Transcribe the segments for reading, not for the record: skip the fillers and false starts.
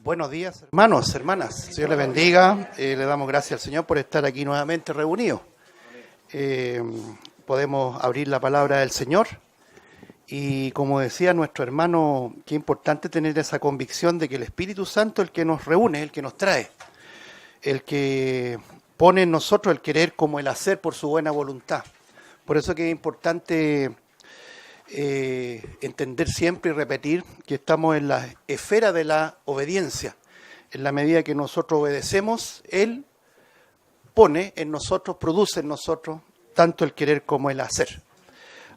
Buenos días, hermanos, hermanas. Dios les bendiga. Le damos gracias al Señor por estar aquí nuevamente reunidos. Podemos abrir la palabra del Señor. Y como decía nuestro hermano, qué importante tener esa convicción de que el Espíritu Santo es el que nos reúne, el que nos trae, el que pone en nosotros el querer como el hacer por su buena voluntad. Por eso que es importante entender siempre y repetir que estamos en la esfera de la obediencia. En la medida que nosotros obedecemos, Él pone en nosotros, produce en nosotros tanto el querer como el hacer.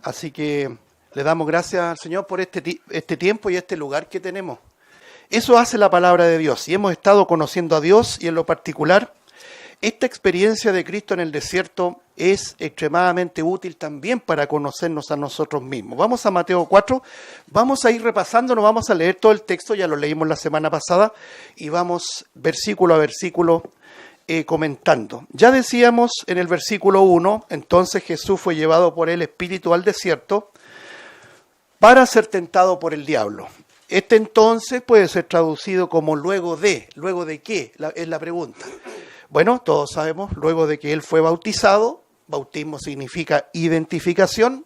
Así que le damos gracias al Señor por este tiempo y este lugar que tenemos. Eso hace la palabra de Dios y hemos estado conociendo a Dios y en lo particular esta experiencia de Cristo en el desierto es extremadamente útil también para conocernos a nosotros mismos. Vamos a Mateo 4, vamos a ir repasando, no vamos a leer todo el texto, ya lo leímos la semana pasada, y vamos versículo a versículo comentando. Ya decíamos en el versículo 1, entonces Jesús fue llevado por el Espíritu al desierto para ser tentado por el diablo. Este entonces puede ser traducido como luego de qué, es la pregunta. Bueno, todos sabemos, luego de que él fue bautizado, bautismo significa identificación,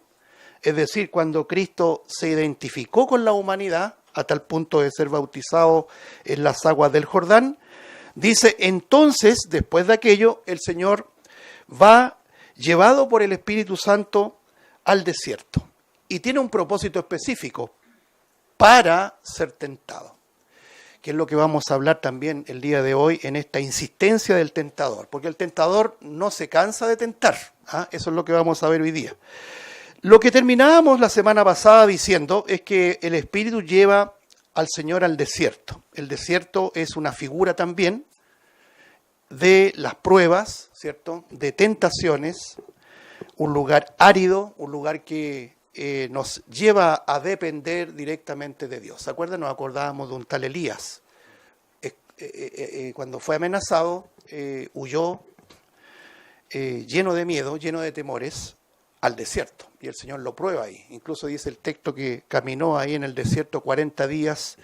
es decir, cuando Cristo se identificó con la humanidad, a tal punto de ser bautizado en las aguas del Jordán, dice, entonces, después de aquello, el Señor va llevado por el Espíritu Santo al desierto y tiene un propósito específico, para ser tentado. Que es lo que vamos a hablar también el día de hoy en esta insistencia del tentador, porque el tentador no se cansa de tentar, eso es lo que vamos a ver hoy día. Lo que terminábamos la semana pasada diciendo es que el Espíritu lleva al Señor al desierto. El desierto es una figura también de las pruebas, ¿cierto?, de tentaciones, un lugar árido, un lugar que nos lleva a depender directamente de Dios. ¿Se acuerdan? Nos acordábamos de un tal Elías. Cuando fue amenazado, huyó lleno de miedo, lleno de temores, al desierto. Y el Señor lo prueba ahí. Incluso dice el texto que caminó ahí en el desierto 40 días,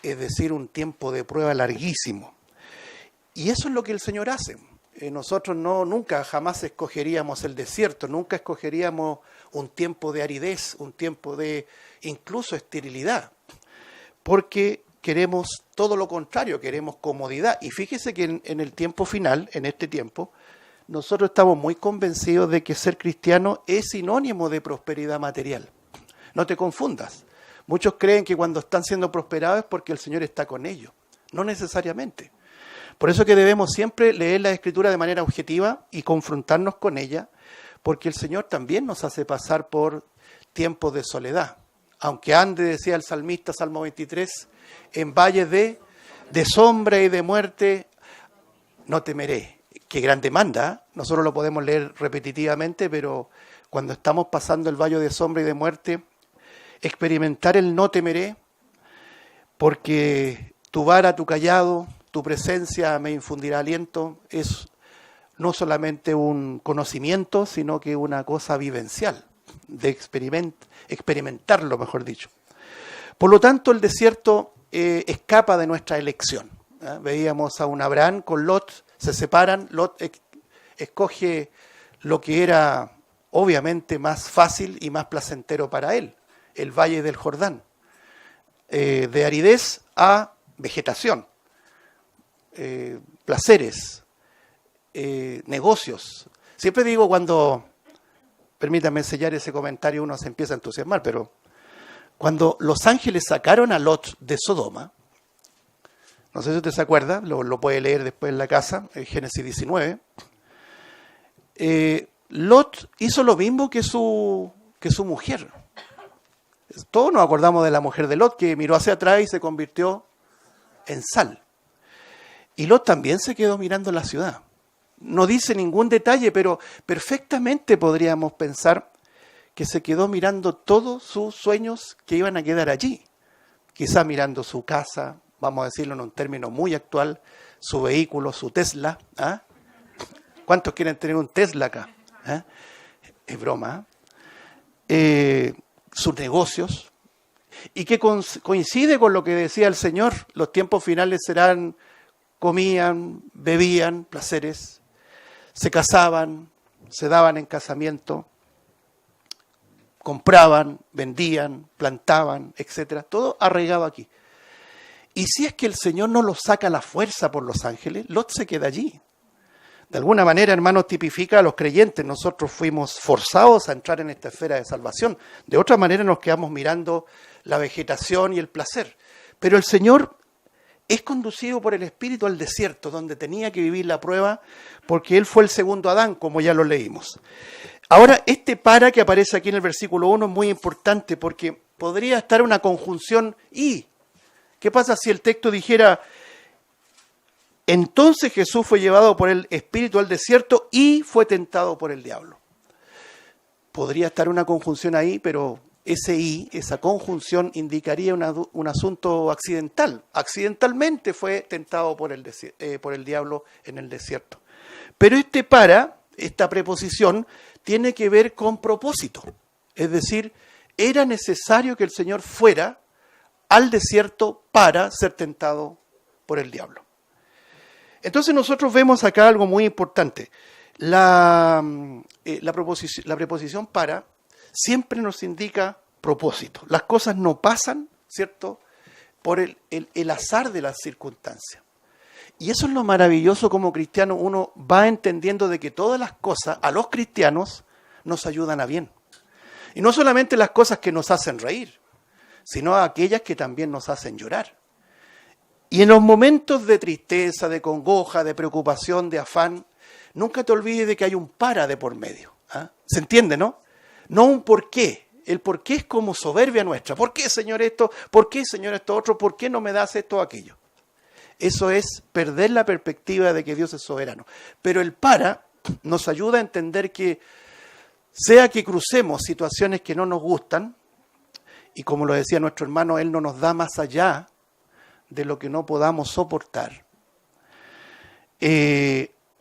es decir, un tiempo de prueba larguísimo. Y eso es lo que el Señor hace. Nosotros nunca, jamás escogeríamos el desierto, nunca escogeríamos un tiempo de aridez, un tiempo de incluso esterilidad, porque queremos todo lo contrario, queremos comodidad. Y fíjese que en el tiempo final, en este tiempo, nosotros estamos muy convencidos de que ser cristiano es sinónimo de prosperidad material. No te confundas. Muchos creen que cuando están siendo prosperados es porque el Señor está con ellos. No necesariamente. Por eso que debemos siempre leer la Escritura de manera objetiva y confrontarnos con ella, porque el Señor también nos hace pasar por tiempos de soledad. Aunque ande, decía el salmista, Salmo 23, en valles de sombra y de muerte, no temeré. Qué gran demanda, nosotros lo podemos leer repetitivamente, pero cuando estamos pasando el valle de sombra y de muerte, experimentar el no temeré, porque tu vara, tu cayado, tu presencia me infundirá aliento, es no solamente un conocimiento, sino que una cosa vivencial, de experimentarlo, mejor dicho. Por lo tanto, el desierto escapa de nuestra elección. Veíamos a un Abraham con Lot, se separan, Lot escoge lo que era obviamente más fácil y más placentero para él, el valle del Jordán, de aridez a vegetación. Placeres, negocios. Siempre digo cuando, permítanme sellar ese comentario, uno se empieza a entusiasmar, pero cuando los ángeles sacaron a Lot de Sodoma, no sé si usted se acuerda, lo puede leer después en la casa, en Génesis 19, Lot hizo lo mismo que su mujer. Todos nos acordamos de la mujer de Lot, que miró hacia atrás y se convirtió en sal. Y Lot también se quedó mirando la ciudad. No dice ningún detalle, pero perfectamente podríamos pensar que se quedó mirando todos sus sueños que iban a quedar allí. Quizá mirando su casa, vamos a decirlo en un término muy actual, su vehículo, su Tesla. ¿Cuántos quieren tener un Tesla acá? Es broma. Sus negocios. y que coincide con lo que decía el Señor. Los tiempos finales serán, comían, bebían, placeres, se casaban, se daban en casamiento, compraban, vendían, plantaban, etcétera, todo arraigado aquí. Y si es que el Señor no lo saca a la fuerza por los ángeles, Lot se queda allí. De alguna manera, hermanos, tipifica a los creyentes. Nosotros fuimos forzados a entrar en esta esfera de salvación. De otra manera nos quedamos mirando la vegetación y el placer. Pero el Señor es conducido por el Espíritu al desierto, donde tenía que vivir la prueba, porque Él fue el segundo Adán, como ya lo leímos. Ahora, este para que aparece aquí en el versículo 1 es muy importante, porque podría estar una conjunción y. ¿Qué pasa si el texto dijera, entonces Jesús fue llevado por el Espíritu al desierto y fue tentado por el diablo? Podría estar una conjunción ahí, pero ese y, esa conjunción indicaría un asunto accidental. Accidentalmente fue tentado por el diablo en el desierto. Pero esta preposición, tiene que ver con propósito. Es decir, era necesario que el Señor fuera al desierto para ser tentado por el diablo. Entonces nosotros vemos acá algo muy importante. La preposición para siempre nos indica propósito. Las cosas no pasan, ¿cierto?, por el azar de las circunstancias. Y eso es lo maravilloso como cristiano. Uno va entendiendo de que todas las cosas a los cristianos nos ayudan a bien. Y no solamente las cosas que nos hacen reír, sino aquellas que también nos hacen llorar. Y en los momentos de tristeza, de congoja, de preocupación, de afán, nunca te olvides de que hay un para de por medio. ¿Ah? ¿Se entiende, no? No un por qué. El por qué es como soberbia nuestra. ¿Por qué, Señor, esto? ¿Por qué, Señor, esto otro? ¿Por qué no me das esto o aquello? Eso es perder la perspectiva de que Dios es soberano. Pero el para nos ayuda a entender que, sea que crucemos situaciones que no nos gustan, y como lo decía nuestro hermano, Él no nos da más allá de lo que no podamos soportar.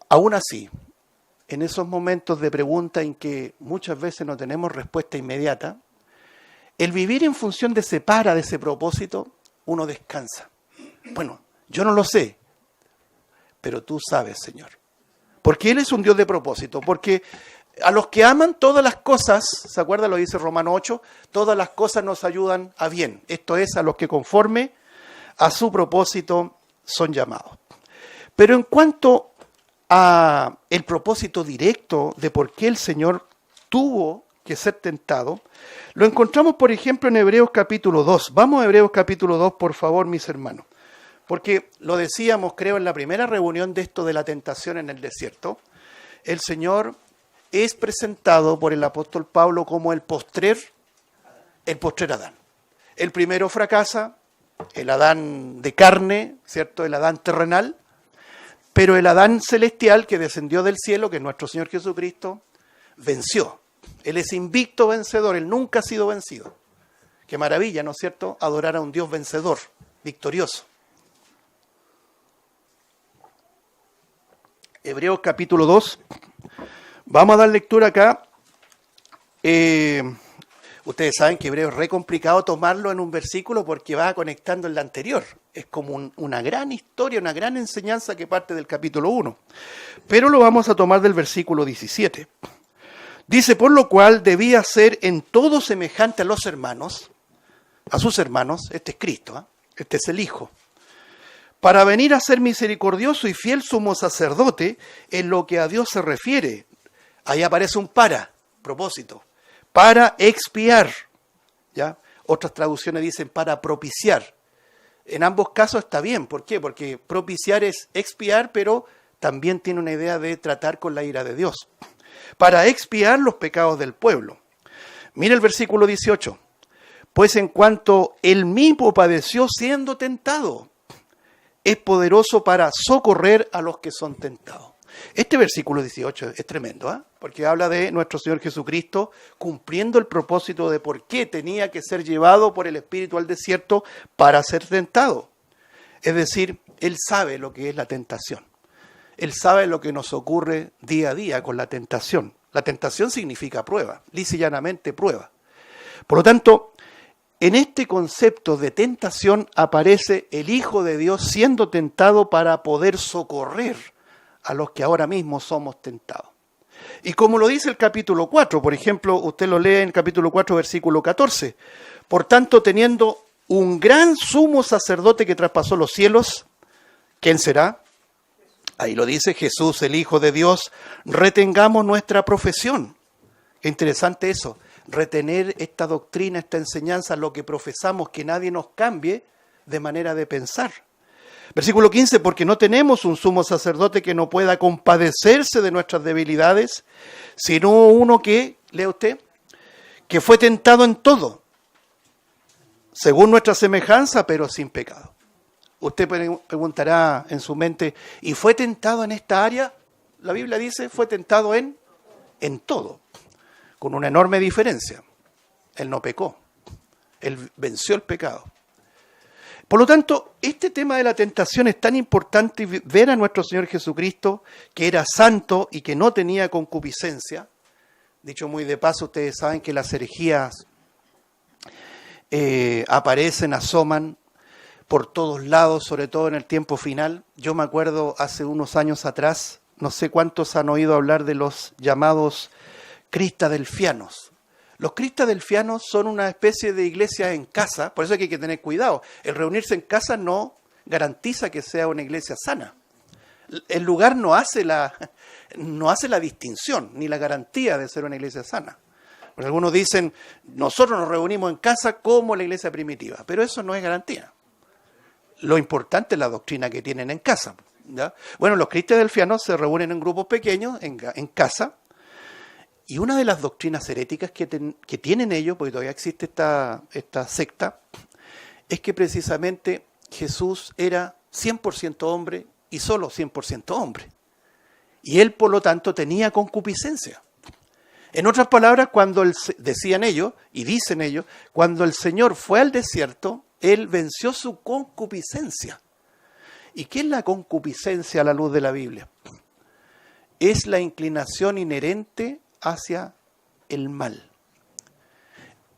Aún así, en esos momentos de pregunta en que muchas veces no tenemos respuesta inmediata, el vivir en función de ese para, de ese propósito, uno descansa. Bueno, yo no lo sé, pero tú sabes, Señor. Porque Él es un Dios de propósito, porque a los que aman todas las cosas, ¿se acuerda? Lo dice Romanos 8, todas las cosas nos ayudan a bien. Esto es, a los que conforme a su propósito son llamados. Pero en cuanto a el propósito directo de por qué el Señor tuvo que ser tentado, lo encontramos, por ejemplo, en Hebreos capítulo 2. Vamos a Hebreos capítulo 2, por favor, mis hermanos. Porque lo decíamos, creo, en la primera reunión de esto de la tentación en el desierto. El Señor es presentado por el apóstol Pablo como el postrer Adán. El primero fracasa, el Adán de carne, ¿cierto? El Adán terrenal, pero el Adán celestial que descendió del cielo, que es nuestro Señor Jesucristo, venció. Él es invicto vencedor, Él nunca ha sido vencido. Qué maravilla, ¿no es cierto?, adorar a un Dios vencedor, victorioso. Hebreos capítulo 2. Vamos a dar lectura acá. Ustedes saben que Hebreo es re complicado tomarlo en un versículo porque va conectando en la anterior. Es como una gran historia, una gran enseñanza que parte del capítulo 1. Pero lo vamos a tomar del versículo 17. Dice, por lo cual debía ser en todo semejante a los hermanos, a sus hermanos, este es Cristo, ¿eh? Este es el Hijo, para venir a ser misericordioso y fiel sumo sacerdote en lo que a Dios se refiere. Ahí aparece un propósito, para expiar, ¿ya? Otras traducciones dicen para propiciar. En ambos casos está bien. ¿Por qué? Porque propiciar es expiar, pero también tiene una idea de tratar con la ira de Dios. Para expiar los pecados del pueblo. Mira el versículo 18. Pues en cuanto él mismo padeció siendo tentado, es poderoso para socorrer a los que son tentados. Este versículo 18 es tremendo, ¿eh? Porque habla de nuestro Señor Jesucristo cumpliendo el propósito de por qué tenía que ser llevado por el Espíritu al desierto para ser tentado. Es decir, Él sabe lo que es la tentación. Él sabe lo que nos ocurre día a día con la tentación. La tentación significa prueba, lisa y llanamente prueba. Por lo tanto, en este concepto de tentación aparece el Hijo de Dios siendo tentado para poder socorrer a los que ahora mismo somos tentados. Y como lo dice el capítulo 4, por ejemplo, usted lo lee en el capítulo 4, versículo 14. Por tanto, teniendo un gran sumo sacerdote que traspasó los cielos, ¿quién será? Ahí lo dice Jesús, el Hijo de Dios. Retengamos nuestra profesión. Qué interesante eso, retener esta doctrina, esta enseñanza, lo que profesamos, que nadie nos cambie de manera de pensar. Versículo 15, porque no tenemos un sumo sacerdote que no pueda compadecerse de nuestras debilidades, sino uno que, lea usted, que fue tentado en todo, según nuestra semejanza, pero sin pecado. Usted preguntará en su mente, ¿y fue tentado en esta área? La Biblia dice, fue tentado en todo, con una enorme diferencia. Él no pecó, él venció el pecado. Por lo tanto, este tema de la tentación es tan importante, ver a nuestro Señor Jesucristo, que era santo y que no tenía concupiscencia. Dicho muy de paso, ustedes saben que las herejías aparecen, asoman por todos lados, sobre todo en el tiempo final. Yo me acuerdo hace unos años atrás, no sé cuántos han oído hablar de los llamados cristadelfianos. Los cristadelfianos son una especie de iglesia en casa, por eso hay que tener cuidado. El reunirse en casa no garantiza que sea una iglesia sana. El lugar no hace la distinción ni la garantía de ser una iglesia sana. Porque algunos dicen, nosotros nos reunimos en casa como la iglesia primitiva, pero eso no es garantía. Lo importante es la doctrina que tienen en casa, ¿ya? Bueno, los cristadelfianos se reúnen en grupos pequeños, en casa. Y una de las doctrinas heréticas que tienen ellos, porque todavía existe esta secta, es que precisamente Jesús era 100% hombre y solo 100% hombre. Y él, por lo tanto, tenía concupiscencia. En otras palabras, decían ellos, y dicen ellos, cuando el Señor fue al desierto, él venció su concupiscencia. ¿Y qué es la concupiscencia a la luz de la Biblia? Es la inclinación inherente hacia el mal.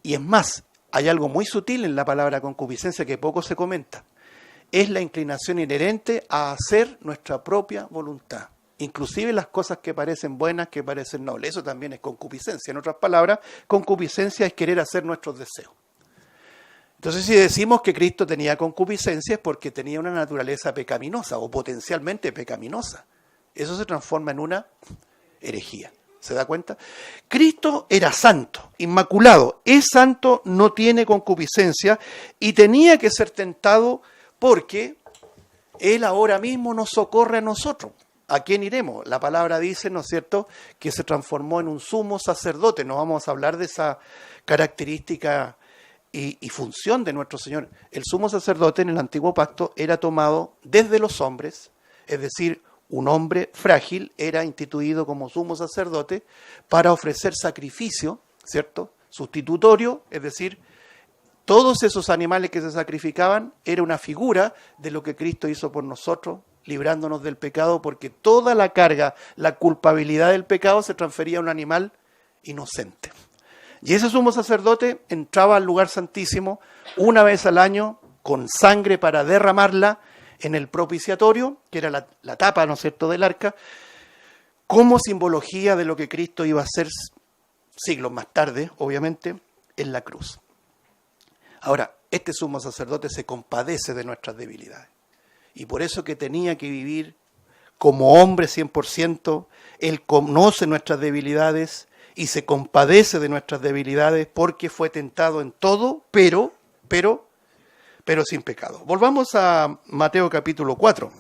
Y es más, hay algo muy sutil en la palabra concupiscencia que poco se comenta. Es la inclinación inherente a hacer nuestra propia voluntad. Inclusive las cosas que parecen buenas, que parecen nobles. Eso también es concupiscencia. En otras palabras, concupiscencia es querer hacer nuestros deseos. Entonces, si decimos que Cristo tenía concupiscencia es porque tenía una naturaleza pecaminosa o potencialmente pecaminosa. Eso se transforma en una herejía. ¿Se da cuenta? Cristo era santo, inmaculado. Es santo, no tiene concupiscencia y tenía que ser tentado porque Él ahora mismo nos socorre a nosotros. ¿A quién iremos? La palabra dice, ¿no es cierto?, que se transformó en un sumo sacerdote. No vamos a hablar de esa característica y función de nuestro Señor. El sumo sacerdote en el antiguo pacto era tomado desde los hombres, es decir, un hombre frágil era instituido como sumo sacerdote para ofrecer sacrificio, ¿cierto?, sustitutorio, es decir, todos esos animales que se sacrificaban era una figura de lo que Cristo hizo por nosotros, librándonos del pecado, porque toda la carga, la culpabilidad del pecado se transfería a un animal inocente. Y ese sumo sacerdote entraba al lugar santísimo una vez al año con sangre para derramarla en el propiciatorio, que era la tapa, ¿no es cierto?, del arca, como simbología de lo que Cristo iba a hacer siglos más tarde, obviamente, en la cruz. Ahora, este sumo sacerdote se compadece de nuestras debilidades. Y por eso que tenía que vivir como hombre 100%, él conoce nuestras debilidades y se compadece de nuestras debilidades porque fue tentado en todo, pero sin pecado. Volvamos a Mateo capítulo 4.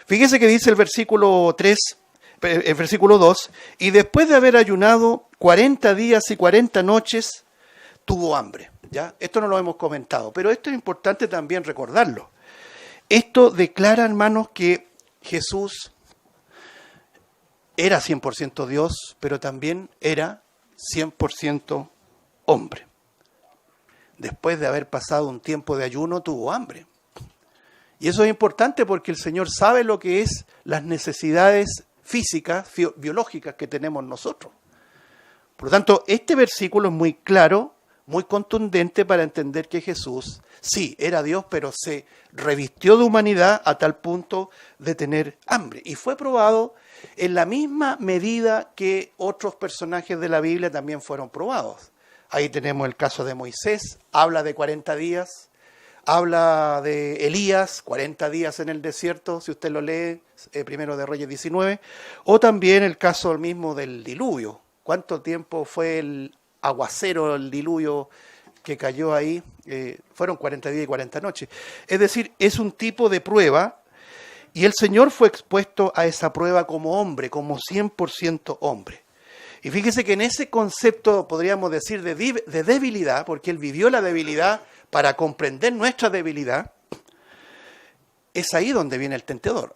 Fíjese que dice el versículo 2, y después de haber ayunado 40 días y 40 noches, tuvo hambre. ¿Ya? Esto no lo hemos comentado, pero esto es importante también recordarlo. Esto declara, hermanos, que Jesús era 100% Dios, pero también era 100% hombre. Después de haber pasado un tiempo de ayuno, tuvo hambre. Y eso es importante porque el Señor sabe lo que es las necesidades físicas, biológicas que tenemos nosotros. Por lo tanto, este versículo es muy claro muy contundente para entender que Jesús, sí, era Dios, pero se revistió de humanidad a tal punto de tener hambre. Y fue probado en la misma medida que otros personajes de la Biblia también fueron probados. Ahí tenemos el caso de Moisés, habla de 40 días, habla de Elías, 40 días en el desierto, si usted lo lee, Primero de Reyes 19, o también el caso mismo del diluvio. ¿Cuánto tiempo fue el aguacero, el diluvio que cayó ahí? Fueron 40 días y 40 noches. Es decir, es un tipo de prueba, y el Señor fue expuesto a esa prueba como hombre, como 100% hombre. Y fíjese que en ese concepto, podríamos decir, de debilidad, porque Él vivió la debilidad para comprender nuestra debilidad, es ahí donde viene el tentador.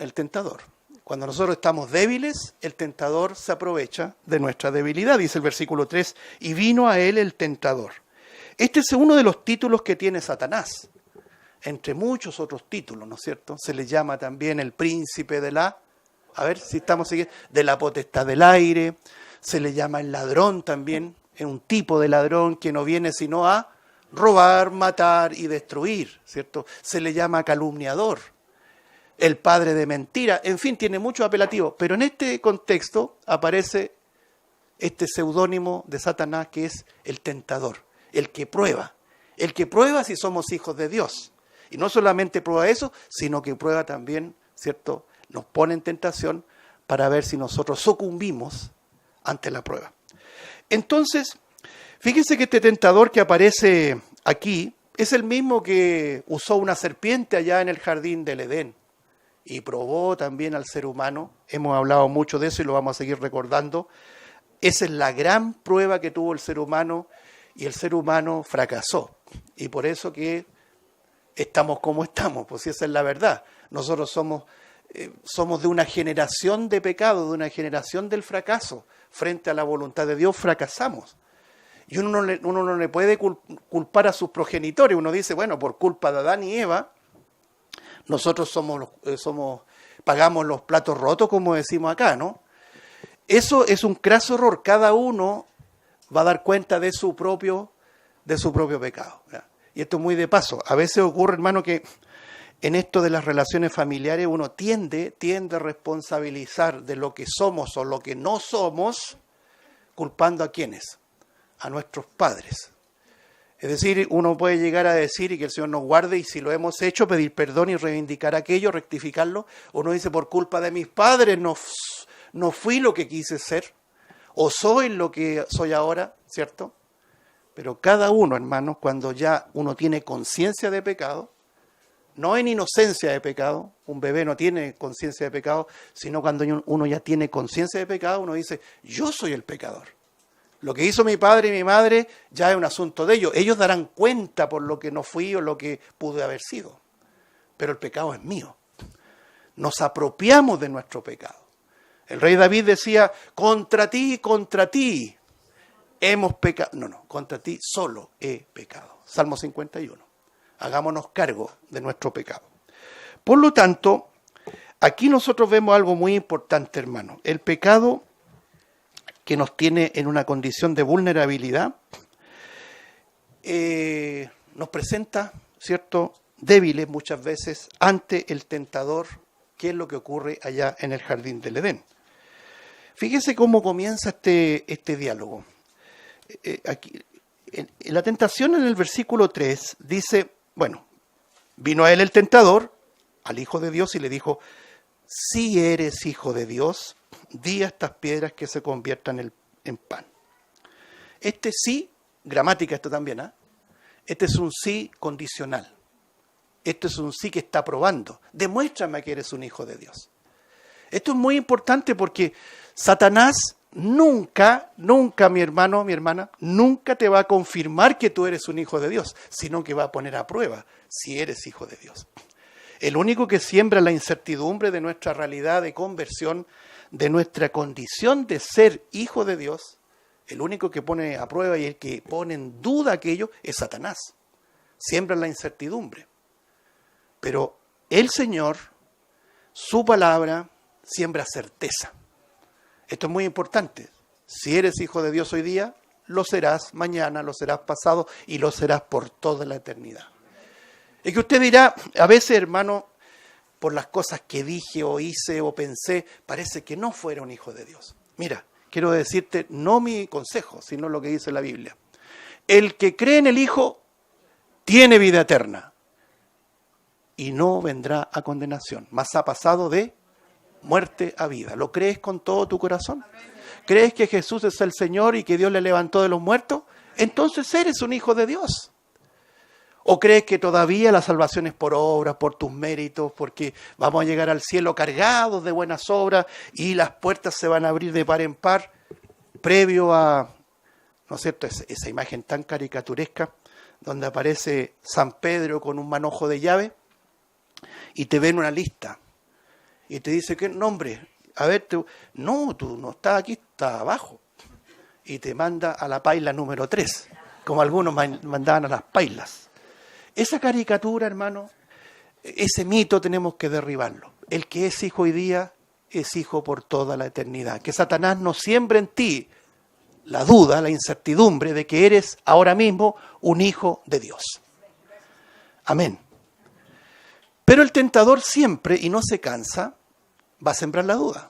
Cuando nosotros estamos débiles, el tentador se aprovecha de nuestra debilidad, dice el versículo 3, y vino a él el tentador. Este es uno de los títulos que tiene Satanás, entre muchos otros títulos, ¿no es cierto? Se le llama también el príncipe de la, a ver si estamos siguiendo, de la potestad del aire, se le llama el ladrón también, es un tipo de ladrón que no viene sino a robar, matar y destruir, ¿cierto? Se le llama calumniador, el padre de mentira, en fin, tiene muchos apelativos, pero en este contexto aparece este seudónimo de Satanás que es el tentador, el que prueba si somos hijos de Dios. Y no solamente prueba eso, sino que prueba también, ¿cierto? Nos pone en tentación para ver si nosotros sucumbimos ante la prueba. Entonces, fíjense que este tentador que aparece aquí es el mismo que usó una serpiente allá en el jardín del Edén y probó también al ser humano. Hemos hablado mucho de eso y lo vamos a seguir recordando. Esa es la gran prueba que tuvo el ser humano y el ser humano fracasó. Y por eso que estamos como estamos, pues esa es la verdad. Nosotros somos de una generación de pecado, de una generación del fracaso. Frente a la voluntad de Dios fracasamos. Y uno no le puede culpar a sus progenitores. Uno dice, bueno, por culpa de Adán y Eva, nosotros pagamos los platos rotos, como decimos acá, ¿no? Eso es un craso error. Cada uno va a dar cuenta de su propio pecado, ¿verdad? Y esto es muy de paso. A veces ocurre, hermano, que en esto de las relaciones familiares uno tiende a responsabilizar de lo que somos o lo que no somos, culpando a ¿quiénes? A nuestros padres. Es decir, uno puede llegar a decir, y que el Señor nos guarde, y si lo hemos hecho, pedir perdón y reivindicar aquello, rectificarlo. Uno dice, por culpa de mis padres no fui lo que quise ser, o soy lo que soy ahora, ¿cierto? Pero cada uno, hermanos, cuando ya uno tiene conciencia de pecado, no en inocencia de pecado, un bebé no tiene conciencia de pecado, sino cuando uno ya tiene conciencia de pecado, uno dice, yo soy el pecador. Lo que hizo mi padre y mi madre ya es un asunto de ellos. Ellos darán cuenta por lo que no fui o lo que pude haber sido. Pero el pecado es mío. Nos apropiamos de nuestro pecado. El rey David decía, contra ti hemos pecado. No, contra ti solo he pecado. Salmo 51. Hagámonos cargo de nuestro pecado. Por lo tanto, aquí nosotros vemos algo muy importante, hermano. El pecado que nos tiene en una condición de vulnerabilidad nos presenta, ¿cierto?, débiles muchas veces ante el tentador, que es lo que ocurre allá en el jardín del Edén. Fíjese cómo comienza este diálogo. Aquí, en la tentación, en el versículo 3, dice, bueno, vino a él el tentador, al Hijo de Dios, y le dijo, si eres Hijo de Dios, di a estas piedras que se conviertan en pan. Este sí, gramática esto también, ¿eh? Este es un sí condicional. Este es un sí que está probando. Demuéstrame que eres un hijo de Dios. Esto es muy importante porque Satanás nunca, mi hermano, mi hermana, nunca te va a confirmar que tú eres un hijo de Dios, sino que va a poner a prueba si eres hijo de Dios. El único que siembra la incertidumbre de nuestra realidad de conversión, de nuestra condición de ser hijo de Dios, el único que pone a prueba y el que pone en duda aquello es Satanás. Siembra la incertidumbre. Pero el Señor, su palabra, siembra certeza. Esto es muy importante. Si eres hijo de Dios hoy día, lo serás mañana, lo serás pasado y lo serás por toda la eternidad. Es que usted dirá, a veces, hermano, por las cosas que dije o hice o pensé, parece que no fuera un hijo de Dios. Mira, quiero decirte, no mi consejo, sino lo que dice la Biblia. El que cree en el Hijo tiene vida eterna y no vendrá a condenación, mas ha pasado de muerte a vida. ¿Lo crees con todo tu corazón? ¿Crees que Jesús es el Señor y que Dios le levantó de los muertos? Entonces eres un hijo de Dios. ¿O crees que todavía la salvación es por obras, por tus méritos, porque vamos a llegar al cielo cargados de buenas obras y las puertas se van a abrir de par en par previo a, ¿no es cierto?, esa imagen tan caricaturesca donde aparece San Pedro con un manojo de llave y te ven una lista y te dice, ¿qué nombre? A ver, tú no estás aquí, estás abajo. Y te manda a la paila número 3, como algunos mandaban a las pailas. Esa caricatura, hermano, ese mito tenemos que derribarlo. El que es hijo hoy día es hijo por toda la eternidad. Que Satanás no siembre en ti la duda, la incertidumbre de que eres ahora mismo un hijo de Dios. Amén. Pero el tentador siempre, y no se cansa, va a sembrar la duda.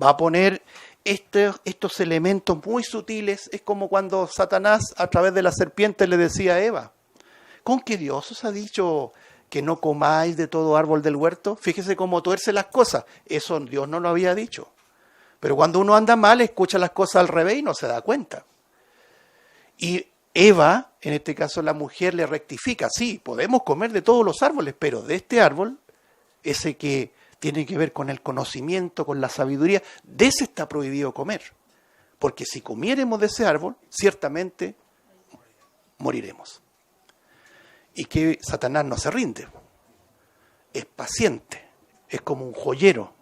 Va a poner estos elementos muy sutiles. Es como cuando Satanás a través de la serpiente le decía a Eva, ¿con qué Dios os ha dicho que no comáis de todo árbol del huerto? Fíjese cómo tuerce las cosas. Eso Dios no lo había dicho. Pero cuando uno anda mal, escucha las cosas al revés y no se da cuenta. Y Eva, en este caso la mujer, le rectifica. Sí, podemos comer de todos los árboles, pero de este árbol, ese que tiene que ver con el conocimiento, con la sabiduría, de ese está prohibido comer. Porque si comiéramos de ese árbol, ciertamente moriremos. Y que Satanás no se rinde. Es paciente, es como un joyero.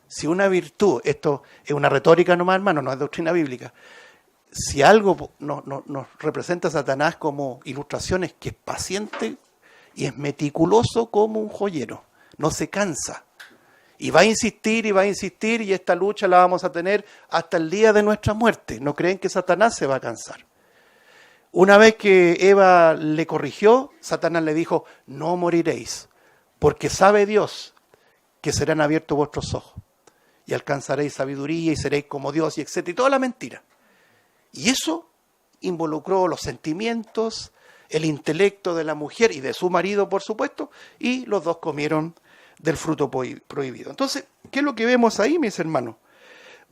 Si una virtud, esto es una retórica nomás, hermano, no es doctrina bíblica. Si algo nos representa a Satanás como ilustraciones, que es paciente y es meticuloso como un joyero, no se cansa. Y va a insistir y esta lucha la vamos a tener hasta el día de nuestra muerte. ¿No creen que Satanás se va a cansar? Una vez que Eva le corrigió, Satanás le dijo, no moriréis, porque sabe Dios que serán abiertos vuestros ojos y alcanzaréis sabiduría y seréis como Dios, y etcétera, y toda la mentira. Y eso involucró los sentimientos, el intelecto de la mujer y de su marido, por supuesto, y los dos comieron del fruto prohibido. Entonces, ¿qué es lo que vemos ahí, mis hermanos?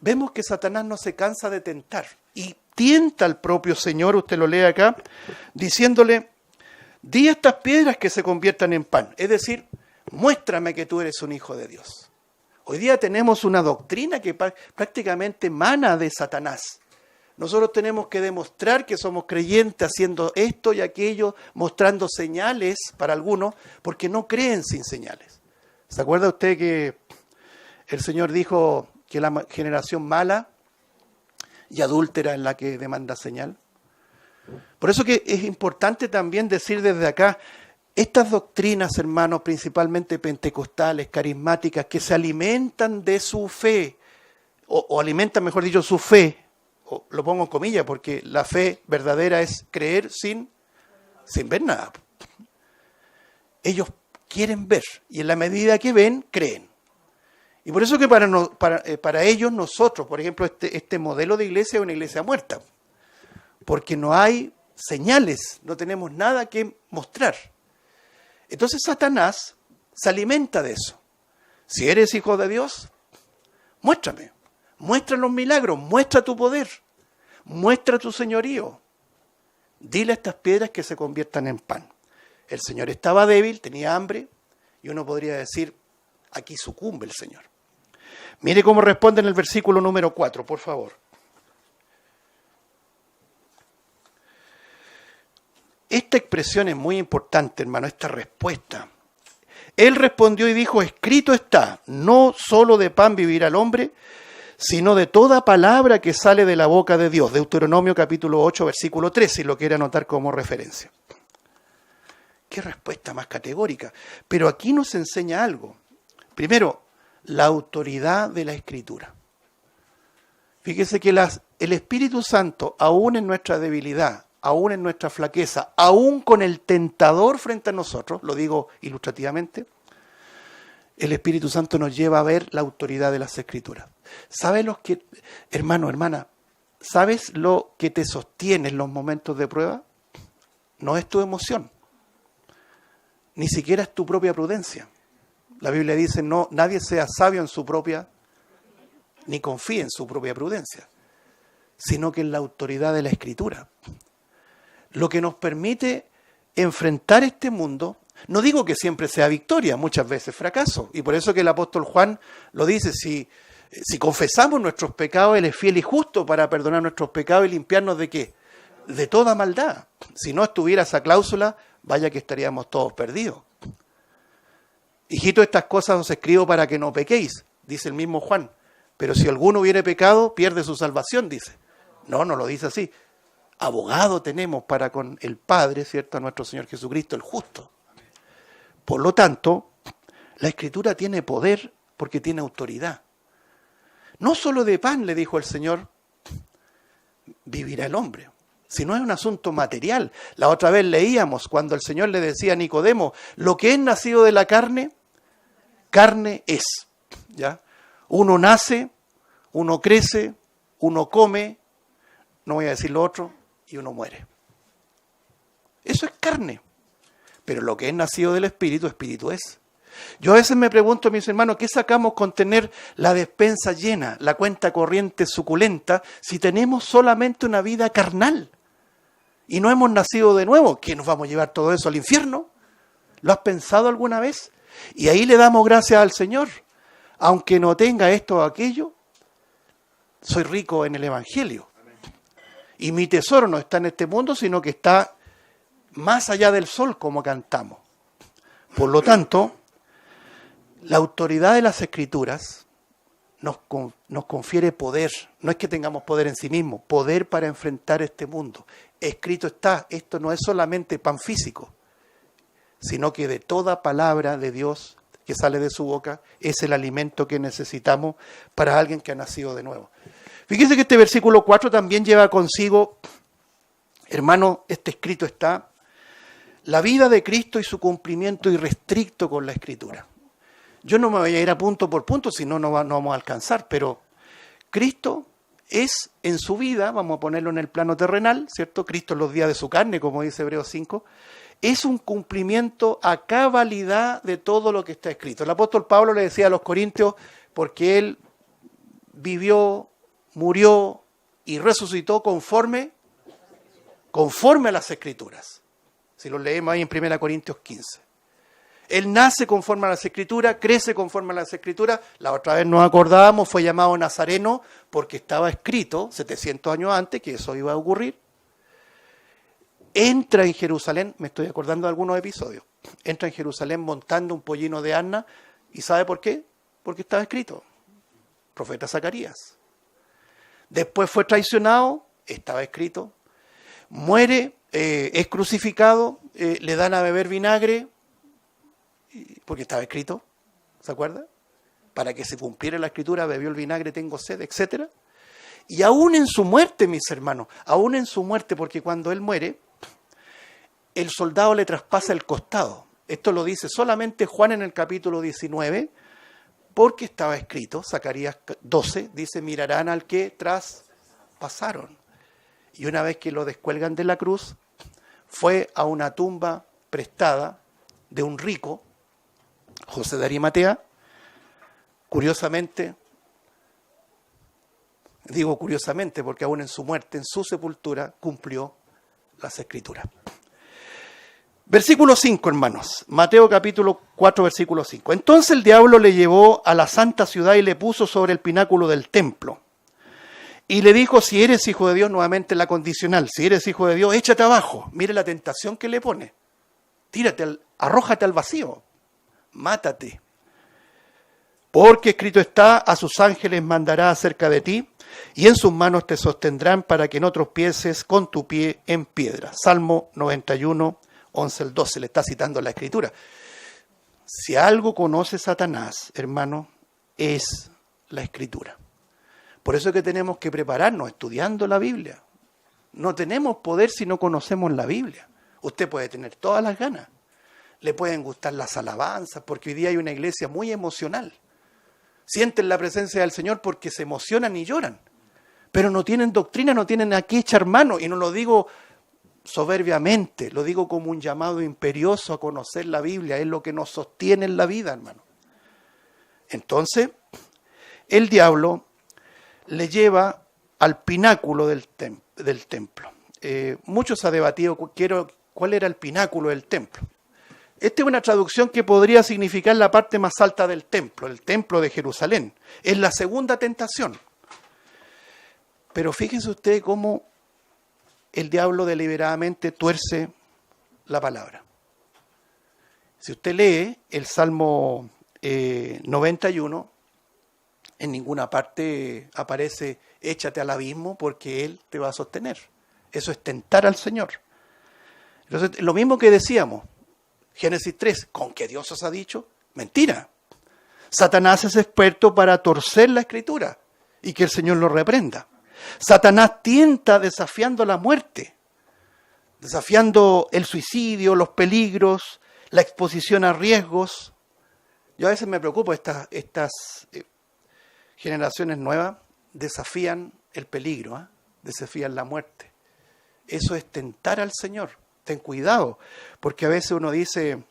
Vemos que Satanás no se cansa de tentar y tienta al propio Señor, usted lo lee acá, diciéndole, di a estas piedras que se conviertan en pan. Es decir, muéstrame que tú eres un hijo de Dios. Hoy día tenemos una doctrina que prácticamente emana de Satanás. Nosotros tenemos que demostrar que somos creyentes haciendo esto y aquello, mostrando señales para algunos, porque no creen sin señales. ¿Se acuerda usted que el Señor dijo que la generación mala y adúltera es la que demanda señal? Por eso que es importante también decir desde acá, estas doctrinas, hermanos, principalmente pentecostales, carismáticas, que se alimentan de su fe, o alimentan, mejor dicho, su fe, lo pongo en comillas, porque la fe verdadera es creer sin ver nada. Ellos quieren ver, y en la medida que ven, creen. Y por eso que para ellos, nosotros, por ejemplo, este modelo de iglesia es una iglesia muerta, porque no hay señales, no tenemos nada que mostrar. Entonces Satanás se alimenta de eso. Si eres hijo de Dios, muéstrame. Muestra los milagros, muestra tu poder, muestra tu señorío. Dile a estas piedras que se conviertan en pan. El Señor estaba débil, tenía hambre, y uno podría decir, aquí sucumbe el Señor. Mire cómo responde en el versículo número 4, por favor. Esta expresión es muy importante, hermano, esta respuesta. Él respondió y dijo, escrito está, no solo de pan vivirá el hombre, sino de toda palabra que sale de la boca de Dios. Deuteronomio capítulo 8, versículo 3, si lo quiere anotar como referencia. Qué respuesta más categórica. Pero aquí nos enseña algo. Primero, la autoridad de la Escritura. Fíjese que el Espíritu Santo, aún en nuestra debilidad, aún en nuestra flaqueza, aún con el tentador frente a nosotros, lo digo ilustrativamente, el Espíritu Santo nos lleva a ver la autoridad de las Escrituras. ¿Sabes lo que, hermano, hermana, sabes lo que te sostiene en los momentos de prueba? No es tu emoción, ni siquiera es tu propia prudencia. La Biblia dice, no, nadie sea sabio en su propia, ni confíe en su propia prudencia, sino que en la autoridad de la Escritura. Lo que nos permite enfrentar este mundo, no digo que siempre sea victoria, muchas veces fracaso, y por eso que el apóstol Juan lo dice, si confesamos nuestros pecados, Él es fiel y justo para perdonar nuestros pecados y limpiarnos ¿de qué? De toda maldad. Si no estuviera esa cláusula, vaya que estaríamos todos perdidos. Hijito, estas cosas os escribo para que no pequéis, dice el mismo Juan. Pero si alguno hubiere pecado, pierde su salvación, dice. No lo dice así. Abogado tenemos para con el Padre, ¿cierto? A nuestro Señor Jesucristo, el justo. Por lo tanto, la Escritura tiene poder porque tiene autoridad. No solo de pan, le dijo el Señor, vivirá el hombre. Si no es un asunto material. La otra vez leíamos cuando el Señor le decía a Nicodemo, lo que es nacido de la carne, carne es. ¿Ya? Uno nace, uno crece, uno come, no voy a decir lo otro, y uno muere. Eso es carne. Pero lo que es nacido del Espíritu, Espíritu es. Yo a veces me pregunto, mis hermanos, ¿qué sacamos con tener la despensa llena, la cuenta corriente suculenta, si tenemos solamente una vida carnal? Y no hemos nacido de nuevo. ¿Qué nos vamos a llevar todo eso al infierno? ¿Lo has pensado alguna vez? Y ahí le damos gracias al Señor. Aunque no tenga esto o aquello, soy rico en el Evangelio. Y mi tesoro no está en este mundo, sino que está más allá del sol, como cantamos. Por lo tanto, la autoridad de las Escrituras nos confiere poder. No es que tengamos poder en sí mismo, poder para enfrentar este mundo. Escrito está, esto no es solamente pan físico, sino que de toda palabra de Dios que sale de su boca es el alimento que necesitamos para alguien que ha nacido de nuevo. Fíjense que este versículo 4 también lleva consigo, hermano, este escrito está, la vida de Cristo y su cumplimiento irrestricto con la Escritura. Yo no me voy a ir a punto por punto, si no, no vamos a alcanzar, pero Cristo es en su vida, vamos a ponerlo en el plano terrenal, ¿cierto? Cristo en los días de su carne, como dice Hebreos 5, es un cumplimiento a cabalidad de todo lo que está escrito. El apóstol Pablo le decía a los corintios, porque él vivió, murió y resucitó conforme a las Escrituras. Si lo leemos ahí en 1 Corintios 15. Él nace conforme a las Escrituras, crece conforme a las Escrituras. La otra vez nos acordábamos, fue llamado Nazareno porque estaba escrito 700 años antes que eso iba a ocurrir. Entra en Jerusalén, me estoy acordando de algunos episodios, entra en Jerusalén montando un pollino de asna. ¿Y sabe por qué? Porque estaba escrito. Profeta Zacarías. Después fue traicionado, estaba escrito. Muere, es crucificado, le dan a beber vinagre, porque estaba escrito, ¿se acuerda? Para que se cumpliera la Escritura, bebió el vinagre, tengo sed, etc. Y aún en su muerte, mis hermanos, aún en su muerte, porque cuando él muere, el soldado le traspasa el costado. Esto lo dice solamente Juan en el capítulo 19, porque estaba escrito, Zacarías 12, dice, mirarán al que traspasaron. Y una vez que lo descuelgan de la cruz, fue a una tumba prestada de un rico, José de Arimatea. Curiosamente, digo curiosamente porque aún en su muerte, en su sepultura, cumplió las Escrituras. Versículo 5, hermanos. Mateo capítulo 4, versículo 5. Entonces el diablo le llevó a la santa ciudad y le puso sobre el pináculo del templo. Y le dijo, si eres hijo de Dios, nuevamente la condicional, si eres hijo de Dios, échate abajo. Mire la tentación que le pone. Arrójate al vacío. Mátate. Porque escrito está, a sus ángeles mandará acerca de ti, y en sus manos te sostendrán para que no tropieces con tu pie en piedra. Salmo 91, 11 al 12, le está citando la Escritura. Si algo conoce Satanás, hermano, es la Escritura. Por eso es que tenemos que prepararnos estudiando la Biblia. No tenemos poder si no conocemos la Biblia. Usted puede tener todas las ganas. Le pueden gustar las alabanzas, porque hoy día hay una iglesia muy emocional. Sienten la presencia del Señor porque se emocionan y lloran. Pero no tienen doctrina, no tienen a qué echar mano. Y no lo digo soberbiamente, lo digo como un llamado imperioso a conocer la Biblia. Es lo que nos sostiene en la vida, hermano. Entonces, el diablo le lleva al pináculo del templo. Muchos han debatido cuál era el pináculo del templo. Esta es una traducción que podría significar la parte más alta del templo, el templo de Jerusalén. Es la segunda tentación. Pero fíjese usted cómo el diablo deliberadamente tuerce la palabra. Si usted lee el Salmo 91, en ninguna parte aparece échate al abismo porque Él te va a sostener. Eso es tentar al Señor. Entonces, lo mismo que decíamos, Génesis 3, ¿con qué Dios os ha dicho? Mentira. Satanás es experto para torcer la Escritura y que el Señor lo reprenda. Satanás tienta desafiando la muerte, desafiando el suicidio, los peligros, la exposición a riesgos. Yo a veces me preocupo, estas generaciones nuevas desafían el peligro, desafían la muerte. Eso es tentar al Señor. Ten cuidado, porque a veces uno dice,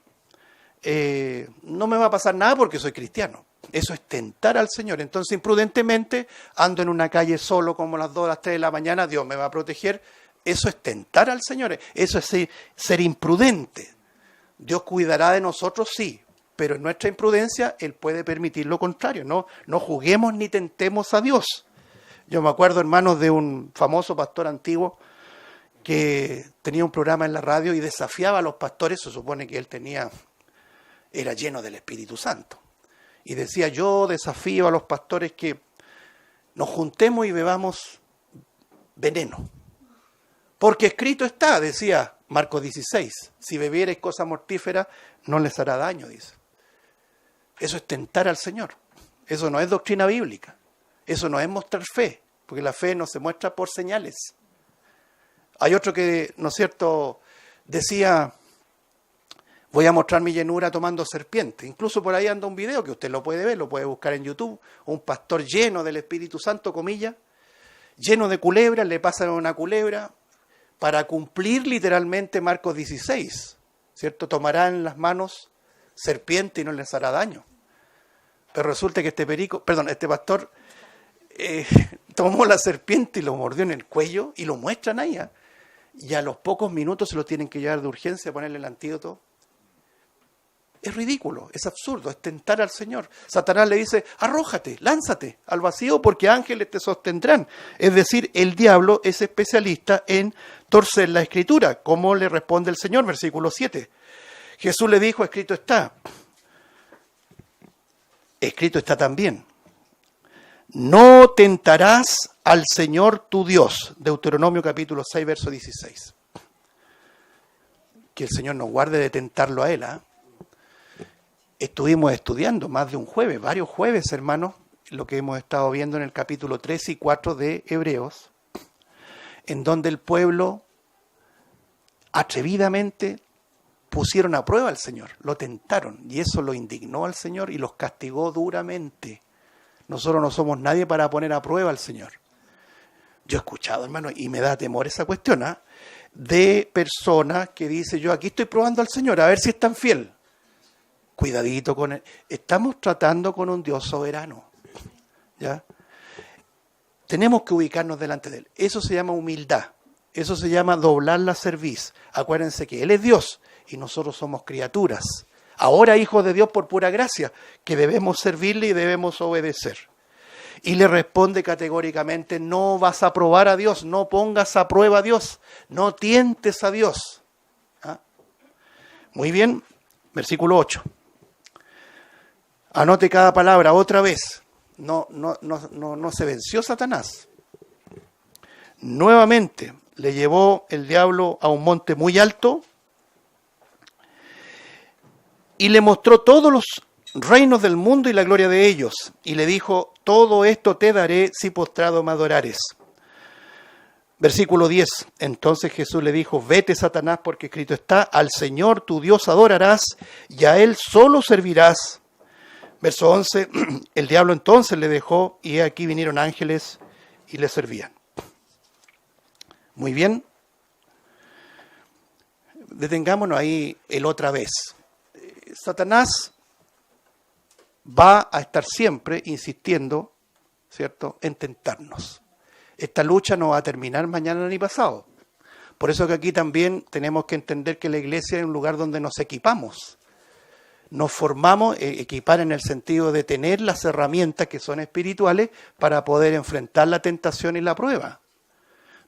no me va a pasar nada porque soy cristiano. Eso es tentar al Señor. Entonces, imprudentemente, ando en una calle solo como a las 2, a las 3 de la mañana, Dios me va a proteger. Eso es tentar al Señor. Eso es ser imprudente. Dios cuidará de nosotros, sí, pero en nuestra imprudencia Él puede permitir lo contrario. No juguemos ni tentemos a Dios. Yo me acuerdo, hermanos, de un famoso pastor antiguo que tenía un programa en la radio y desafiaba a los pastores. Se supone que él era lleno del Espíritu Santo. Y decía, yo desafío a los pastores que nos juntemos y bebamos veneno. Porque escrito está, decía Marcos 16, si bebiereis cosa mortífera, no les hará daño, dice. Eso es tentar al Señor. Eso no es doctrina bíblica. Eso no es mostrar fe, porque la fe no se muestra por señales. Hay otro que, ¿no es cierto?, decía, voy a mostrar mi llenura tomando serpiente. Incluso por ahí anda un video que usted lo puede ver, lo puede buscar en YouTube. Un pastor lleno del Espíritu Santo, comillas, lleno de culebras, le pasan una culebra para cumplir literalmente Marcos 16, ¿cierto? Tomarán en las manos serpiente y no les hará daño. Pero resulta que este pastor tomó la serpiente y lo mordió en el cuello y lo muestran ahí. Y a los pocos minutos se lo tienen que llevar de urgencia a ponerle el antídoto. Es ridículo, es absurdo, es tentar al Señor. Satanás le dice, arrójate, lánzate al vacío porque ángeles te sostendrán. Es decir, el diablo es especialista en torcer la Escritura. ¿Cómo le responde el Señor? Versículo 7. Jesús le dijo, escrito está. Escrito está también. No tentarás al Señor tu Dios. Deuteronomio capítulo 6, verso 16. Que el Señor nos guarde de tentarlo a Él. Estuvimos estudiando más de un jueves, varios jueves, hermanos, lo que hemos estado viendo en el capítulo 3 y 4 de Hebreos, en donde el pueblo atrevidamente pusieron a prueba al Señor, lo tentaron, y eso lo indignó al Señor y los castigó duramente. Nosotros no somos nadie para poner a prueba al Señor. Yo he escuchado, hermano, y me da temor esa cuestión, de personas que dicen, yo aquí estoy probando al Señor, a ver si es tan fiel. Cuidadito con él. Estamos tratando con un Dios soberano. ¿Ya? Tenemos que ubicarnos delante de Él. Eso se llama humildad. Eso se llama doblar la cerviz. Acuérdense que Él es Dios y nosotros somos criaturas. Ahora hijos de Dios por pura gracia, que debemos servirle y debemos obedecer. Y le responde categóricamente, no vas a probar a Dios, no pongas a prueba a Dios, no tientes a Dios. Muy bien, versículo 8. Anote cada palabra otra vez. No se venció Satanás. Nuevamente le llevó el diablo a un monte muy alto y le mostró todos los reinos del mundo y la gloria de ellos. Y le dijo, todo esto te daré si postrado me adorares. Versículo 10. Entonces Jesús le dijo, vete, Satanás, porque escrito está, al Señor tu Dios adorarás y a Él solo servirás. Verso 11. El diablo entonces le dejó y aquí vinieron ángeles y le servían. Muy bien. Detengámonos ahí el otra vez. Satanás va a estar siempre insistiendo, ¿cierto?, en tentarnos. Esta lucha no va a terminar mañana ni pasado. Por eso que aquí también tenemos que entender que la iglesia es un lugar donde nos equipamos. Nos formamos, equipar en el sentido de tener las herramientas que son espirituales para poder enfrentar la tentación y la prueba.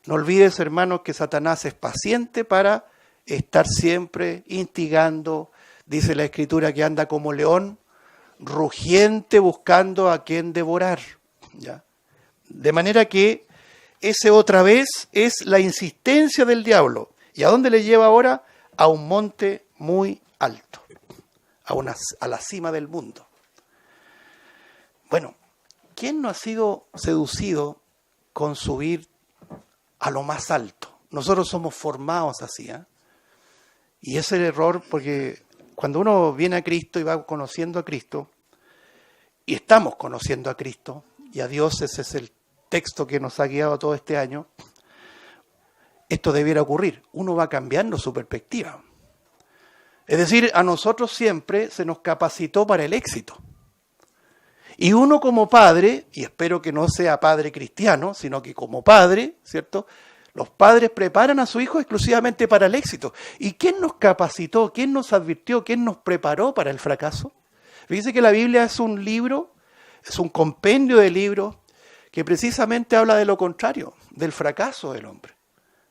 No olvides, hermanos, que Satanás es paciente para estar siempre instigando. Dice la Escritura que anda como león, rugiente, buscando a quien devorar. ¿Ya? De manera que ese otra vez es la insistencia del diablo. ¿Y a dónde le lleva ahora? A un monte muy alto, a la cima del mundo. Bueno, ¿quién no ha sido seducido con subir a lo más alto? Nosotros somos formados así, ¿eh? Y ese es el error, porque cuando uno viene a Cristo y va conociendo a Cristo, y estamos conociendo a Cristo y a Dios, ese es el texto que nos ha guiado todo este año, esto debiera ocurrir. Uno va cambiando su perspectiva. Es decir, a nosotros siempre se nos capacitó para el éxito. Y uno como padre, y espero que no sea padre cristiano, sino que como padre, ¿cierto?, los padres preparan a su hijo exclusivamente para el éxito. ¿Y quién nos capacitó? ¿Quién nos advirtió? ¿Quién nos preparó para el fracaso? Fíjense que la Biblia es un libro, es un compendio de libros que precisamente habla de lo contrario, del fracaso del hombre,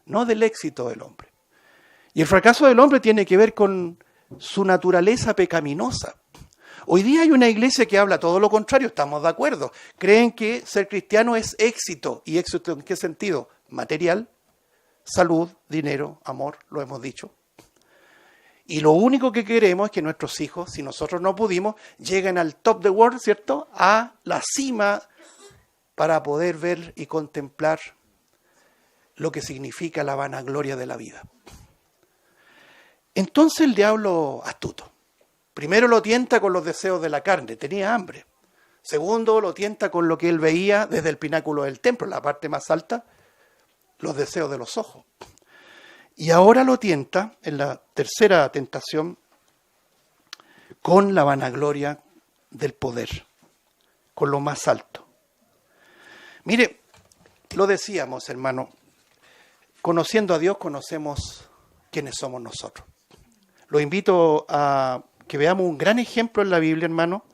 no del éxito del hombre. Y el fracaso del hombre tiene que ver con su naturaleza pecaminosa. Hoy día hay una iglesia que habla todo lo contrario, estamos de acuerdo. Creen que ser cristiano es éxito. ¿Y éxito en qué sentido? Material, salud, dinero, amor, lo hemos dicho. Y lo único que queremos es que nuestros hijos, si nosotros no pudimos, lleguen al top the world, ¿cierto?, a la cima, para poder ver y contemplar lo que significa la vanagloria de la vida. Entonces el diablo astuto, primero lo tienta con los deseos de la carne, tenía hambre. Segundo, lo tienta con lo que él veía desde el pináculo del templo, la parte más alta, los deseos de los ojos. Y ahora lo tienta, en la tercera tentación, con la vanagloria del poder, con lo más alto. Mire, lo decíamos, hermano, conociendo a Dios conocemos quiénes somos nosotros. Lo invito a que veamos un gran ejemplo en la Biblia, hermano,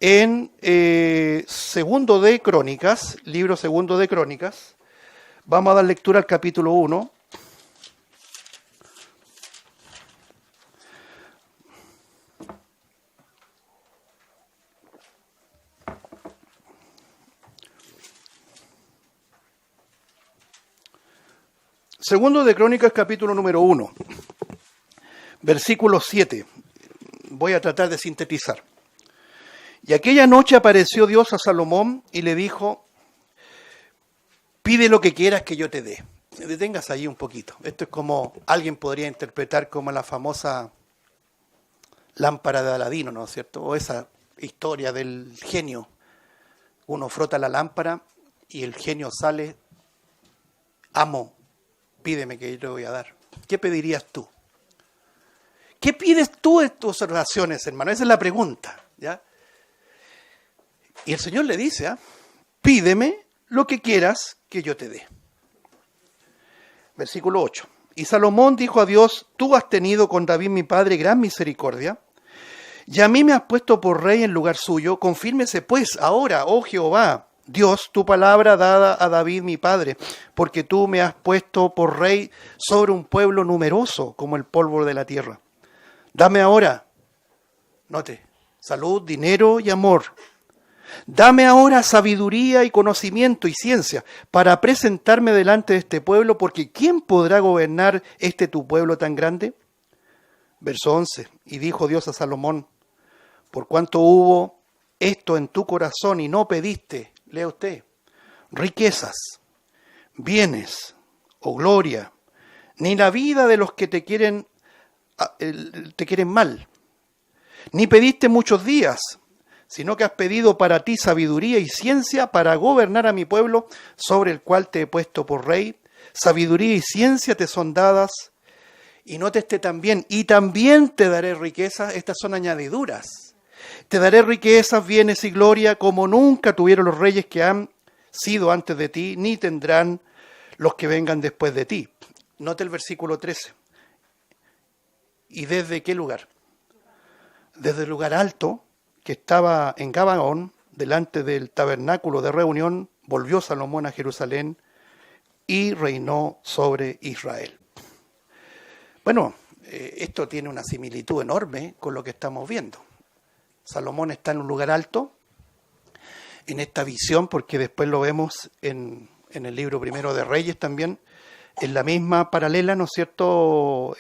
en Segundo de Crónicas, libro Segundo de Crónicas. Vamos a dar lectura al capítulo 1. Segundo de Crónicas, capítulo número 1, versículo 7. Voy a tratar de sintetizar. Y aquella noche apareció Dios a Salomón y le dijo, pide lo que quieras que yo te dé. Detengas ahí un poquito. Esto es como, alguien podría interpretar como la famosa lámpara de Aladino, ¿no es cierto? O esa historia del genio. Uno frota la lámpara y el genio sale, amo, pídeme que yo te voy a dar. ¿Qué pedirías tú? ¿Qué pides tú en tus oraciones, hermano? Esa es la pregunta, ¿ya? Y el Señor le dice, pídeme lo que quieras que yo te dé. Versículo 8. Y Salomón dijo a Dios, tú has tenido con David mi padre gran misericordia, y a mí me has puesto por rey en lugar suyo, confírmese pues ahora, oh Jehová, Dios, tu palabra dada a David mi padre, porque tú me has puesto por rey sobre un pueblo numeroso como el polvo de la tierra. Dame ahora, note, salud, dinero y amor. Dame ahora sabiduría y conocimiento y ciencia para presentarme delante de este pueblo, porque ¿quién podrá gobernar este tu pueblo tan grande? Verso 11. Y dijo Dios a Salomón, por cuanto hubo esto en tu corazón y no pediste, lea usted, riquezas, bienes o gloria, ni la vida de los que te quieren mal, ni pediste muchos días, sino que has pedido para ti sabiduría y ciencia para gobernar a mi pueblo, sobre el cual te he puesto por rey. Sabiduría y ciencia te son dadas, y nóteste también, y también te daré riquezas. Estas son añadiduras. Te daré riquezas, bienes y gloria, como nunca tuvieron los reyes que han sido antes de ti, ni tendrán los que vengan después de ti. Note el versículo 13. ¿Y desde qué lugar? Desde el lugar alto, que estaba en Gabaón, delante del tabernáculo de reunión, volvió Salomón a Jerusalén y reinó sobre Israel. Bueno, esto tiene una similitud enorme con lo que estamos viendo. Salomón está en un lugar alto, en esta visión, porque después lo vemos en el libro primero de Reyes también, en la misma paralela, ¿no es cierto?,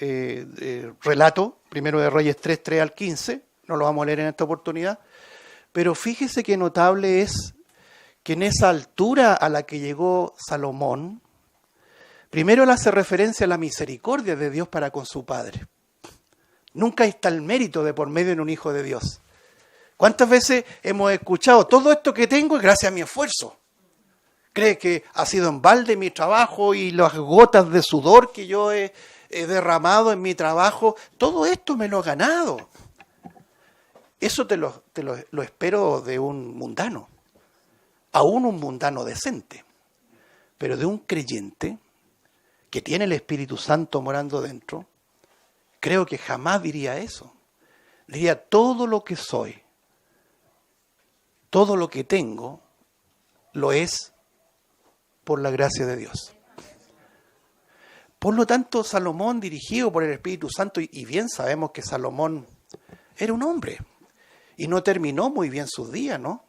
relato, primero de Reyes 3, 3 al 15, no lo vamos a leer en esta oportunidad, pero fíjese qué notable es que en esa altura a la que llegó Salomón, primero le hace referencia a la misericordia de Dios para con su padre. Nunca está el mérito de por medio en un hijo de Dios. ¿Cuántas veces hemos escuchado, todo esto que tengo es gracias a mi esfuerzo? ¿Cree que ha sido en balde mi trabajo y las gotas de sudor que yo he derramado en mi trabajo? Todo esto me lo he ganado. Eso te lo espero de un mundano, aún un mundano decente, pero de un creyente que tiene el Espíritu Santo morando dentro, creo que jamás diría eso. Diría, todo lo que soy, todo lo que tengo, lo es por la gracia de Dios. Por lo tanto, Salomón, dirigido por el Espíritu Santo, y bien sabemos que Salomón era un hombre, y no terminó muy bien sus días, ¿no?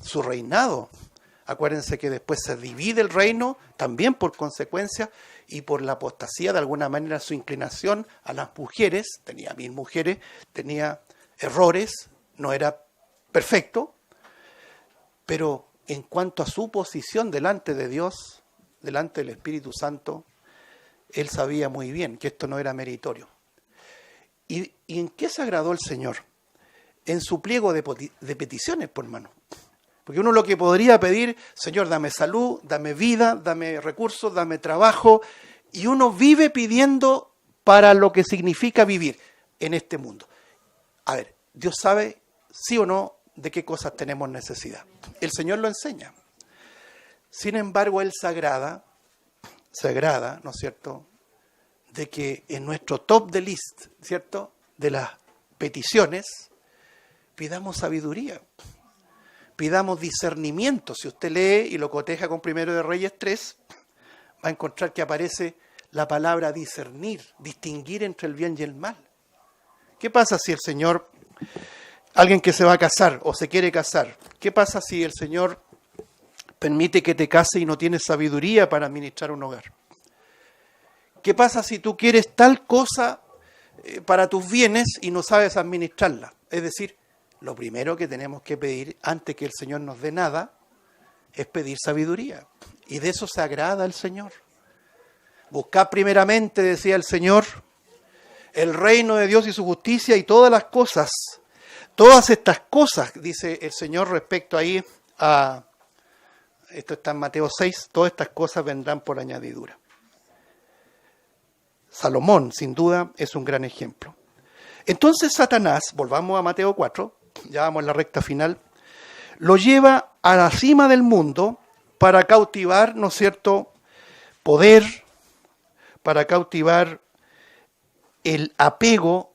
Su reinado. Acuérdense que después se divide el reino, también por consecuencia, y por la apostasía, de alguna manera, su inclinación a las mujeres. Tenía 1000 mujeres, tenía errores, no era perfecto, pero en cuanto a su posición delante de Dios, delante del Espíritu Santo, él sabía muy bien que esto no era meritorio. ¿Y en qué se agradó el Señor? En su pliego de peticiones, por hermano. Porque uno lo que podría pedir, Señor, dame salud, dame vida, dame recursos, dame trabajo, y uno vive pidiendo para lo que significa vivir en este mundo. A ver, Dios sabe, sí o no, de qué cosas tenemos necesidad. El Señor lo enseña. Sin embargo, Él se agrada, ¿no es cierto?, de que en nuestro top de list, ¿cierto?, de las peticiones, pidamos sabiduría, pidamos discernimiento. Si usted lee y lo coteja con Primero de Reyes 3, va a encontrar que aparece la palabra discernir, distinguir entre el bien y el mal. ¿Qué pasa si el Señor, alguien que se va a casar o se quiere casar, qué pasa si el Señor permite que te case y no tienes sabiduría para administrar un hogar? ¿Qué pasa si tú quieres tal cosa para tus bienes y no sabes administrarla? Es decir, lo primero que tenemos que pedir antes que el Señor nos dé nada es pedir sabiduría. Y de eso se agrada el Señor. Buscad primeramente, decía el Señor, el reino de Dios y su justicia, y todas estas cosas, dice el Señor respecto ahí a, esto está en Mateo 6, todas estas cosas vendrán por añadidura. Salomón, sin duda, es un gran ejemplo. Entonces Satanás, volvamos a Mateo 4, ya vamos en la recta final, lo lleva a la cima del mundo para cautivar, ¿no es cierto?, poder, para cautivar el apego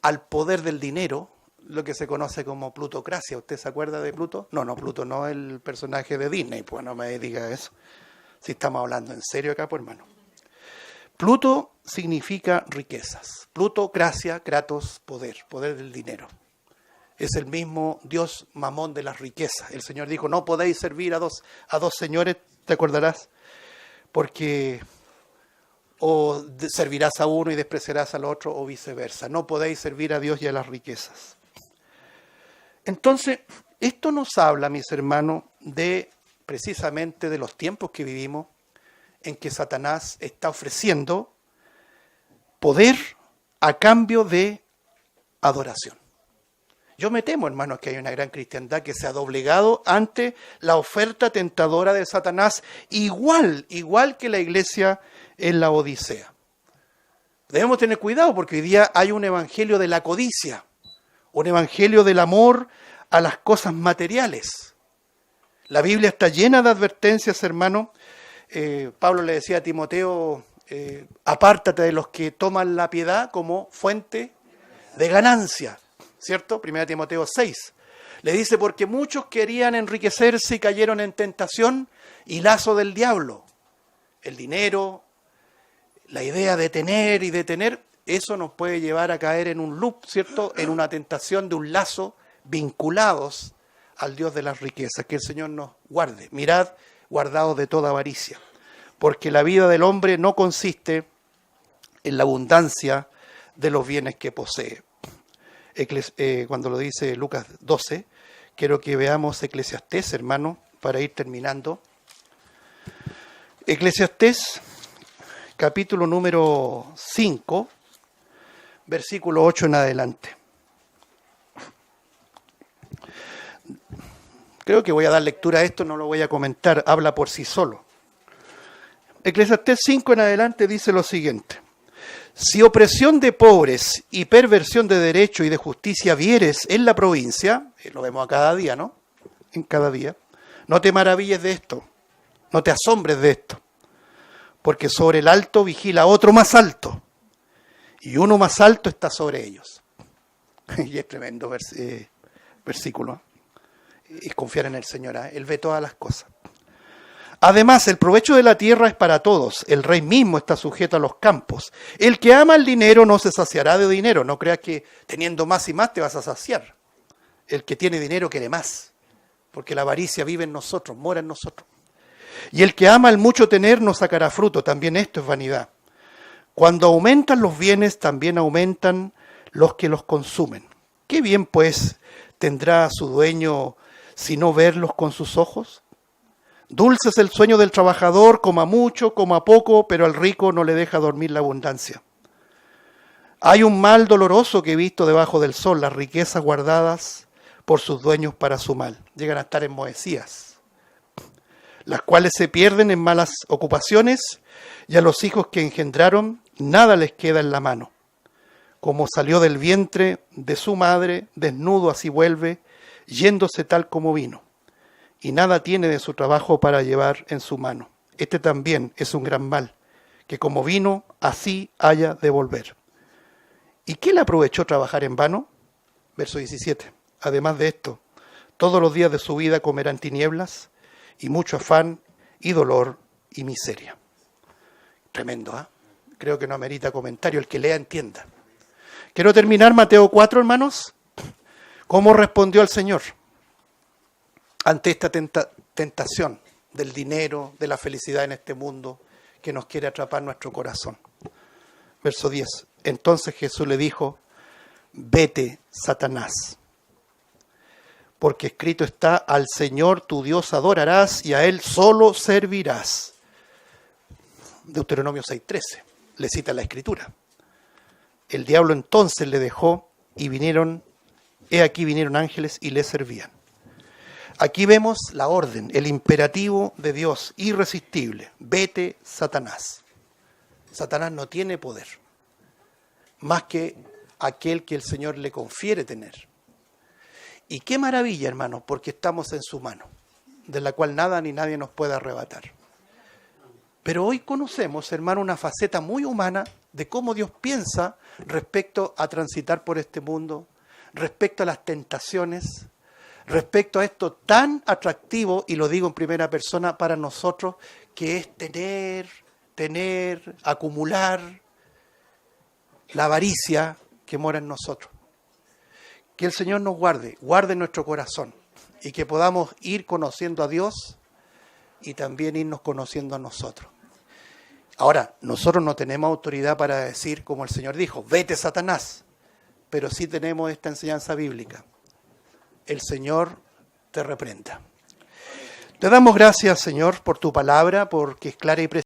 al poder del dinero, lo que se conoce como plutocracia. ¿Usted se acuerda de Pluto? No, Pluto no es el personaje de Disney, pues no me diga eso. Si estamos hablando en serio acá, pues hermano. Pluto significa riquezas. Plutocracia, kratos, poder del dinero. Es el mismo Dios Mamón de las riquezas. El Señor dijo, no podéis servir a dos señores, ¿te acordarás? Porque o servirás a uno y despreciarás al otro, o viceversa. No podéis servir a Dios y a las riquezas. Entonces, esto nos habla, mis hermanos, de precisamente de los tiempos que vivimos, en que Satanás está ofreciendo poder a cambio de adoración. Yo me temo, hermanos, que hay una gran cristiandad que se ha doblegado ante la oferta tentadora de Satanás, igual que la iglesia en la Odisea. Debemos tener cuidado porque hoy día hay un evangelio de la codicia, un evangelio del amor a las cosas materiales. La Biblia está llena de advertencias, hermano. Pablo le decía a Timoteo, apártate de los que toman la piedad como fuente de ganancia, ¿cierto? 1 Timoteo 6. Le dice, porque muchos querían enriquecerse y cayeron en tentación y lazo del diablo. El dinero, la idea de tener y de tener, eso nos puede llevar a caer en un loop, ¿cierto? En una tentación de un lazo vinculados al Dios de las riquezas. Que el Señor nos guarde. Mirad, guardados de toda avaricia. Porque la vida del hombre no consiste en la abundancia de los bienes que posee. Cuando lo dice Lucas 12, quiero que veamos Eclesiastés, hermano, para ir terminando. Eclesiastés, capítulo número 5, versículo 8 en adelante. Creo que voy a dar lectura a esto, no lo voy a comentar, habla por sí solo. Eclesiastés 5 en adelante dice lo siguiente. Si opresión de pobres y perversión de derecho y de justicia vieres en la provincia, lo vemos a cada día, ¿no? En cada día. No te maravilles de esto, no te asombres de esto, porque sobre el alto vigila otro más alto, y uno más alto está sobre ellos. Y es tremendo versículo. Es confiar en el Señor, ¿eh? Él ve todas las cosas. Además, el provecho de la tierra es para todos. El rey mismo está sujeto a los campos. El que ama el dinero no se saciará de dinero. No creas que teniendo más y más te vas a saciar. El que tiene dinero quiere más, porque la avaricia vive en nosotros, mora en nosotros. Y el que ama el mucho tener no sacará fruto. También esto es vanidad. Cuando aumentan los bienes, también aumentan los que los consumen. ¿Qué bien, pues, tendrá su dueño si no verlos con sus ojos? Dulce es el sueño del trabajador, coma mucho, coma poco, pero al rico no le deja dormir la abundancia. Hay un mal doloroso que he visto debajo del sol, las riquezas guardadas por sus dueños para su mal. Llegan a estar enmohecidas, las cuales se pierden en malas ocupaciones, y a los hijos que engendraron nada les queda en la mano. Como salió del vientre de su madre, desnudo así vuelve, yéndose tal como vino. Y nada tiene de su trabajo para llevar en su mano. Este también es un gran mal, que como vino, así haya de volver. ¿Y qué le aprovechó trabajar en vano? Verso 17. Además de esto, todos los días de su vida comerán tinieblas, y mucho afán, y dolor, y miseria. Tremendo, ¿ah? Creo que no amerita comentario, el que lea entienda. Quiero terminar Mateo 4, hermanos. ¿Cómo respondió el Señor ante esta tentación del dinero, de la felicidad en este mundo que nos quiere atrapar nuestro corazón? Verso 10. Entonces Jesús le dijo, vete, Satanás, porque escrito está, al Señor tu Dios adorarás y a Él solo servirás. Deuteronomio 6:13, le cita la Escritura. El diablo entonces le dejó y aquí vinieron ángeles y le servían. Aquí vemos la orden, el imperativo de Dios, irresistible. Vete, Satanás. Satanás no tiene poder, más que aquel que el Señor le confiere tener. Y qué maravilla, hermanos, porque estamos en su mano, de la cual nada ni nadie nos puede arrebatar. Pero hoy conocemos, hermano, una faceta muy humana de cómo Dios piensa respecto a transitar por este mundo, respecto a las tentaciones, respecto a esto tan atractivo, y lo digo en primera persona para nosotros, que es tener, acumular, la avaricia que mora en nosotros. Que el Señor nos guarde nuestro corazón, y que podamos ir conociendo a Dios y también irnos conociendo a nosotros. Ahora, nosotros no tenemos autoridad para decir, como el Señor dijo, vete, Satanás, pero sí tenemos esta enseñanza bíblica. el Señor te reprenda. Te damos gracias, Señor, por tu palabra, porque es clara y precisa.